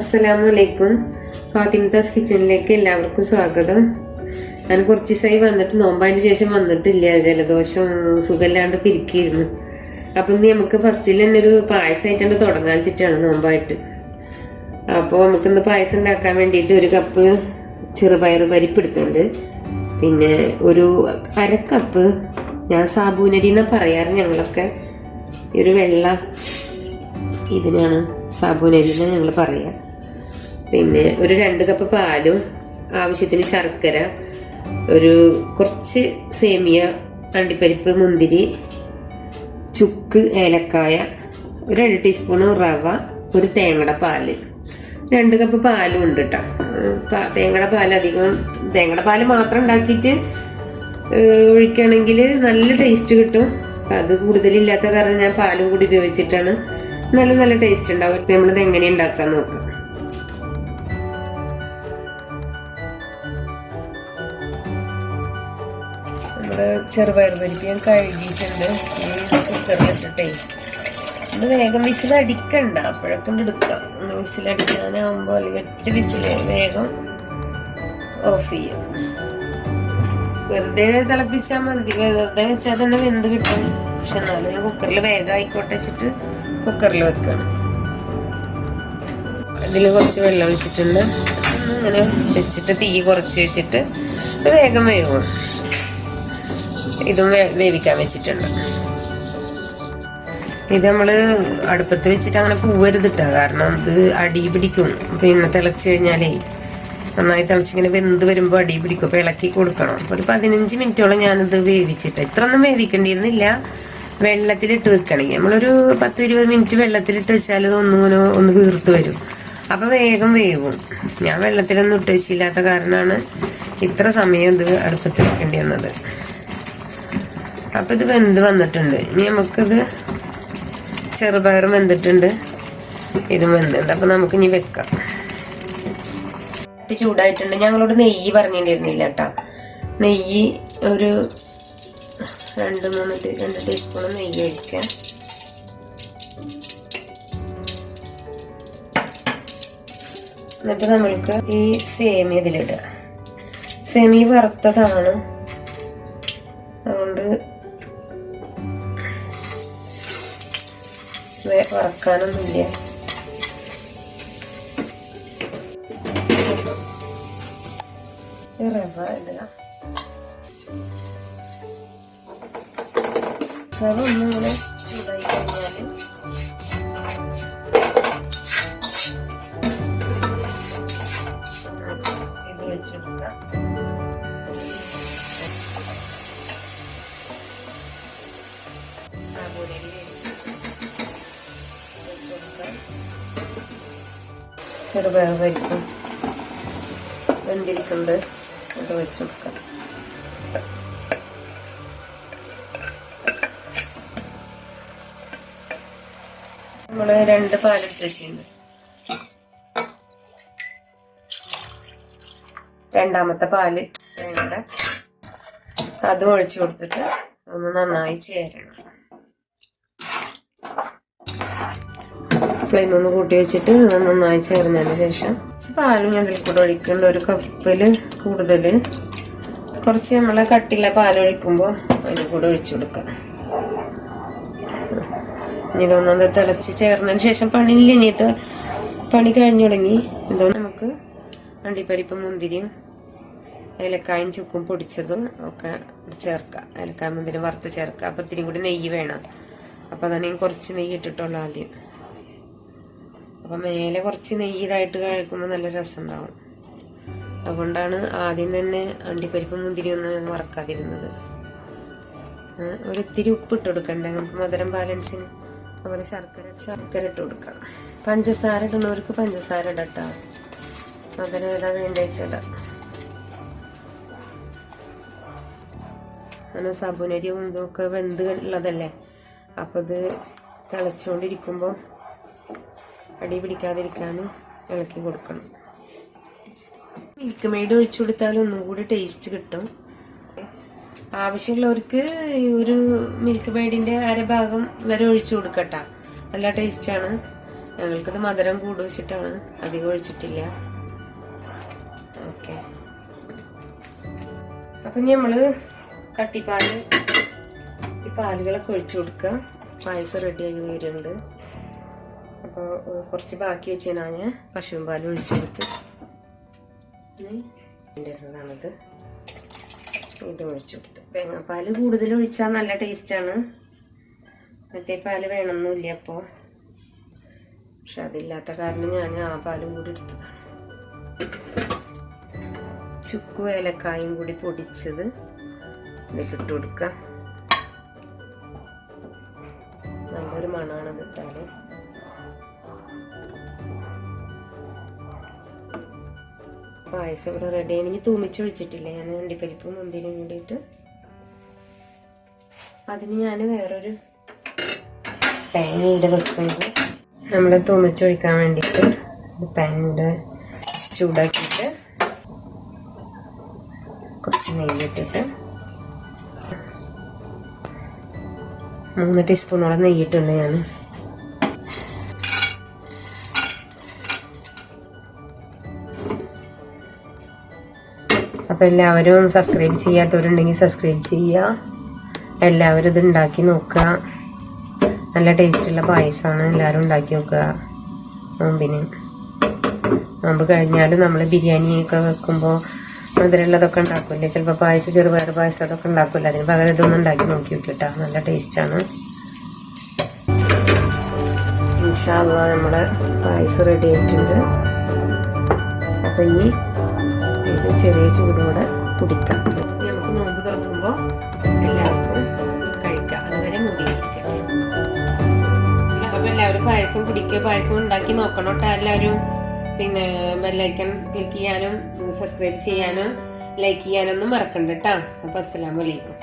അസ്സലാമലൈക്കും. ഫാത്തിമത്താസ് കിച്ചണിലേക്ക് എല്ലാവർക്കും സ്വാഗതം. ഞാൻ കുറച്ച് ദിവസമായി വന്നിട്ട് നോമ്പായതിന് ശേഷം വന്നിട്ടില്ല. ജലദോഷം സുഖമില്ലാണ്ട് പിരിക്കിയിരുന്നു. അപ്പം ഇന്ന് നമുക്ക് ഫസ്റ്റിൽ തന്നെ ഒരു പായസമായിട്ടാണ് തുടങ്ങാൻ വെച്ചിട്ടാണ് നോമ്പായിട്ട്. അപ്പോൾ നമുക്കിന്ന് പായസം ഉണ്ടാക്കാൻ വേണ്ടിയിട്ട് ഒരു കപ്പ് ചെറുപയർ പരിപ്പെടുത്തുന്നുണ്ട്. പിന്നെ ഒരു അരക്കപ്പ് ഞാൻ സാബൂനരി എന്നാ പറയാറ് ഞങ്ങളൊക്കെ. ഒരു വെള്ള ഇതിനാണ് സാബൂനരി എന്ന് ഞങ്ങൾ പറയുക. പിന്നെ ഒരു 2 കപ്പ് പാലും ആവശ്യത്തിന് ശർക്കര, ഒരു കുറച്ച് സേമിയ, അണ്ടിപ്പരിപ്പ്, മുന്തിരി, ചുക്ക്, ഏലക്കായ, ഒരു 2 ടീസ്പൂണ് റവ, ഒരു തേങ്ങയുടെ പാല്. 2 കപ്പ് പാലും ഉണ്ട് കേട്ടോ. തേങ്ങയുടെ പാല് തേങ്ങയുടെ പാല് മാത്രം ഉണ്ടാക്കിയിട്ട് ഒഴിക്കുകയാണെങ്കിൽ നല്ല ടേസ്റ്റ് കിട്ടും. അത് കൂടുതലില്ലാത്ത കാരണം ഞാൻ പാലും കൂടി ഉപയോഗിച്ചിട്ടാണ്. നല്ല ടേസ്റ്റ് ഉണ്ടാവും. ഇപ്പം നമ്മളിത് എങ്ങനെ ഉണ്ടാക്കാൻ നോക്കാം. നമ്മുടെ ചെറുപയർ പരിപ്പ് ഞാൻ കഴുകിയിട്ടുണ്ട്. കുക്കറിലിട്ടിട്ടേ ഒന്ന് വേഗം വിസിൽ അടിക്കണ്ട, അപ്പോഴൊക്കെ എടുക്കാം. ഒന്ന് വിസിലടിക്കാനാവുമ്പോൾ അല്ലെങ്കിൽ ഒറ്റ വിസിൽ വേഗം ഓഫ് ചെയ്യാം. വെറുതെ തിളപ്പിച്ചാൽ മതി. വെറുതെ വെച്ചാൽ തന്നെ വെന്ത് കിട്ടും. പക്ഷെ എന്നാലും ഞാൻ കുക്കറിൽ വേഗം ആയിക്കോട്ടെ വെച്ചിട്ട് കുക്കറിൽ വെക്കണം. അതിൽ കുറച്ച് വെള്ളം ഒഴിച്ചിട്ടുണ്ട്. ഇങ്ങനെ വെച്ചിട്ട് തീ കുറച്ച് വെച്ചിട്ട് ഇത് വേഗം വേവും. ഇതും വേവിക്കാൻ വെച്ചിട്ടുണ്ട്. ഇത് നമ്മള് അടുപ്പത്ത് വെച്ചിട്ട് അങ്ങനെ പോവരുതിട്ടാ, കാരണം ഇത് അടി പിടിക്കും. പിന്നെ തിളച്ച് കഴിഞ്ഞാലേ നന്നായി തിളച്ചിങ്ങനെ വെന്ത് വരുമ്പോൾ അടി പിടിക്കും. അപ്പോൾ ഇളക്കി കൊടുക്കണം. അപ്പോൾ ഒരു 15 മിനിറ്റോളം ഞാനിത് വേവിച്ചിട്ട്, ഇത്രയൊന്നും വേവിക്കേണ്ടിയിരുന്നില്ല. വെള്ളത്തിലിട്ട് വെക്കണമെങ്കിൽ നമ്മളൊരു 10-20 മിനിറ്റ് വെള്ളത്തിലിട്ട് വെച്ചാൽ ഇത് ഒന്ന് വീർത്ത് വരും. അപ്പോൾ വേഗം വേവും. ഞാൻ വെള്ളത്തിലൊന്നും ഇട്ട് വെച്ചില്ലാത്ത കാരണമാണ് ഇത്ര സമയം ഇത് അടുപ്പത്ത് വെക്കേണ്ടി വന്നത്. അപ്പോൾ ഇത് വെന്ത് വന്നിട്ടുണ്ട്. ഇനി നമുക്കിത് ചെറുപയറും വെന്തിട്ടുണ്ട്, ഇതും വെന്തിട്ടുണ്ട്. അപ്പോൾ നമുക്കിനി വെക്കാം. ചൂടായിട്ടുണ്ട്. ഞങ്ങളോട് നെയ്യ് പറഞ്ഞിട്ടുണ്ടായിരുന്നില്ല കേട്ടോ. നെയ്യ് ഒരു 2 ടീസ്പൂൺ നെയ്യ് ഒഴിക്കാം. എന്നിട്ട് നമ്മൾക്ക് ഈ സേമിയ ഇതിലിടുക. സേമിയ വറുത്തതാണ്, അതുകൊണ്ട് വറക്കാനൊന്നുമില്ല. റവ ഇടുക. റവ ഒന്നിങ്ങനെ ചൂടായി കഴിഞ്ഞാൽ ഇത് ഒഴിച്ചെടുക്കാം. സാബൂനരി ഒഴിച്ചെടുക്കാം. ചെറുപയർ പരിപ്പും വെന്തിരിക്കുന്നത് അത് ഒഴിച്ചു കൊടുക്കാം. നമ്മള് 2 പാലിട്ട് വെച്ചിട്ടുണ്ട്. രണ്ടാമത്തെ പാല് വേണ്ട, അതും ഒഴിച്ചു കൊടുത്തിട്ട് ഒന്ന് നന്നായി ചേരണം. ഫ്ലെയിം ഒന്ന് കൂട്ടി വെച്ചിട്ട് നന്നായി ചേർന്നതിന് ശേഷം പാലും ഞാൻ ഇതിൽ കൂടെ ഒഴിക്കുന്നുണ്ട്. ഒരു കപ്പില് കൂടുതൽ കുറച്ച് നമ്മളെ കട്ടിയുള്ള പാലൊഴിക്കുമ്പോൾ അതിൽ കൂടെ ഒഴിച്ചു കൊടുക്കാം. ഇനി ഇതൊന്നത് തിളച്ച് ചേർന്നതിന് ശേഷം പണിയില്ല. ഇനി ഇത് പണി കഴിഞ്ഞു തുടങ്ങി. ഇതോ നമുക്ക് അണ്ടിപ്പരിപ്പും മുന്തിരിയും ഏലക്കായും ചുക്കും പൊടിച്ചതും ഒക്കെ ചേർക്കാം. ഏലക്കായും മുന്തിരിയും വറുത്ത് ചേർക്കാം. അപ്പം ഇത്തിരി കൂടി നെയ്യ് വേണം. അപ്പം അതാണ് ഞാൻ കുറച്ച് നെയ്യ് ഇട്ടിട്ടുള്ളൂ ആദ്യം. അപ്പം മേലെ കുറച്ച് നെയ്യ് ഇതായിട്ട് കഴിക്കുമ്പോൾ നല്ല രസം ഉണ്ടാവും. അതുകൊണ്ടാണ് ആദ്യം തന്നെ അണ്ടിപ്പരിപ്പും മുന്തിരിയൊന്നും വറക്കാതിരുന്നത്. ഒരിത്തിരി ഉപ്പ് ഇട്ട് കൊടുക്കണ്ടേ നമുക്ക് മധുരം ബാലൻസിന്. അതുപോലെ ശർക്കര ഇട്ട് കൊടുക്കാം. പഞ്ചസാര ഇടുന്നവർക്ക് പഞ്ചസാര ഇടട്ടോ. മധുരം ഏതാ വേണ്ടിച്ചിടാം. അങ്ങനെ സാബൂനരിയും ഇതൊക്കെ വെന്ത് ഉള്ളതല്ലേ. അപ്പം ഇത് തിളച്ചുകൊണ്ടിരിക്കുമ്പോൾ അടി പിടിക്കാതിരിക്കാനും ഇളക്കി കൊടുക്കണം. മിൽക്ക് മെയ്ഡ് ഒഴിച്ചു കൊടുത്താൽ ഒന്നും കൂടി ടേസ്റ്റ് കിട്ടും. ആവശ്യമുള്ളവർക്ക് ഒരു മിൽക്ക് മെയ്ഡിൻ്റെ 1/2 ഭാഗം വരെ ഒഴിച്ചു കൊടുക്കട്ടോ. നല്ല ടേസ്റ്റാണ്. ഞങ്ങൾക്കിത് മധുരം വെച്ചിട്ടാണ്, അധികം ഒഴിച്ചിട്ടില്ല. ഓക്കെ, അപ്പം നമ്മൾ കട്ടിപ്പാല് ഈ പാലുകളൊക്കെ ഒഴിച്ചു കൊടുക്കുക. പായസം റെഡിയായി വരുന്നുണ്ട്. അപ്പോൾ കുറച്ച് ബാക്കി വെച്ചാൽ ഞാൻ പശുവും പാൽ ഒഴിച്ചു കൊടുത്ത് ാണിത്. ഇത് ഒഴിച്ചു കൊടുത്ത് തേങ്ങാപ്പാൽ കൂടുതൽ ഒഴിച്ചാൽ നല്ല ടേസ്റ്റാണ്. മറ്റേ പാല് വേണമെന്നില്ല അപ്പോൾ, പക്ഷെ അതില്ലാത്ത കാരണം ഞാൻ ആ പാലും കൂടി എടുത്തതാണ്. ചുക്കും ഏലക്കായും കൂടി പൊടിച്ചത് ഇതിലേക്ക് ഇട്ട് കൊടുക്കുക. നല്ലൊരു മണമാണ് ഇത് ഇട്ടാൽ. പായസം ഇവിടെ റെഡി ആണെങ്കിൽ തൂമിച്ചൊഴിച്ചിട്ടില്ല ഞാൻ, അണ്ടിപ്പരിപ്പും മുന്തിരിയും കൂടിയിട്ട്. അതിന് ഞാൻ വേറൊരു പാനിൻ്റെ വെക്കുന്നത്, നമ്മൾ തൂമിച്ചൊഴിക്കാൻ വേണ്ടിയിട്ട് പാനിൻ്റെ ചൂടാക്കിയിട്ട് കുറച്ച് നെയ്യിട്ടിട്ട് 3 ടീസ്പൂണോളം നെയ്യിട്ടുണ്ട് ഞാൻ. അപ്പോൾ എല്ലാവരും സബ്സ്ക്രൈബ് ചെയ്യാത്തവരുണ്ടെങ്കിൽ സബ്സ്ക്രൈബ് ചെയ്യുക. എല്ലാവരും ഇത് ഉണ്ടാക്കി നോക്കുക. നല്ല ടേസ്റ്റുള്ള പായസമാണ്, എല്ലാവരും ഉണ്ടാക്കി നോക്കുക. നോമ്പ് കഴിഞ്ഞാലും നമ്മൾ ബിരിയാണിയൊക്കെ വെക്കുമ്പോൾ മധുരമുള്ളതൊക്കെ ഉണ്ടാക്കില്ലേ, ചിലപ്പോൾ പായസം, ചെറുപയർ പായസം അതൊക്കെ ഉണ്ടാക്കില്ല. അതിന് പകരം ഇതൊന്നും ഉണ്ടാക്കി നോക്കി നോക്കിയിട്ടാ, നല്ല ടേസ്റ്റാണ്. ഇൻഷാ അല്ലാഹ് നമ്മുടെ പായസം റെഡി ആയിട്ടുണ്ട്. അപ്പം ഇനി ഇത് ചെറിയ ചൂടോടെ കുടിക്കാം. നമുക്ക് നോമ്പ് തുറക്കുമ്പോൾ എല്ലാവർക്കും കഴിക്കാം. അതുവരെ മൂടിയിരിക്കട്ടെ. അപ്പം എല്ലാവരും പായസം കുടിക്കുക, പായസം ഉണ്ടാക്കി നോക്കണം കേട്ടോ എല്ലാവരും. പിന്നെ ബെല്ലൈക്കൺ ക്ലിക്ക് ചെയ്യാനും സബ്സ്ക്രൈബ് ചെയ്യാനും ലൈക്ക് ചെയ്യാനൊന്നും മറക്കണ്ട കേട്ടോ. അപ്പം അസ്സലാമു അലൈക്കും.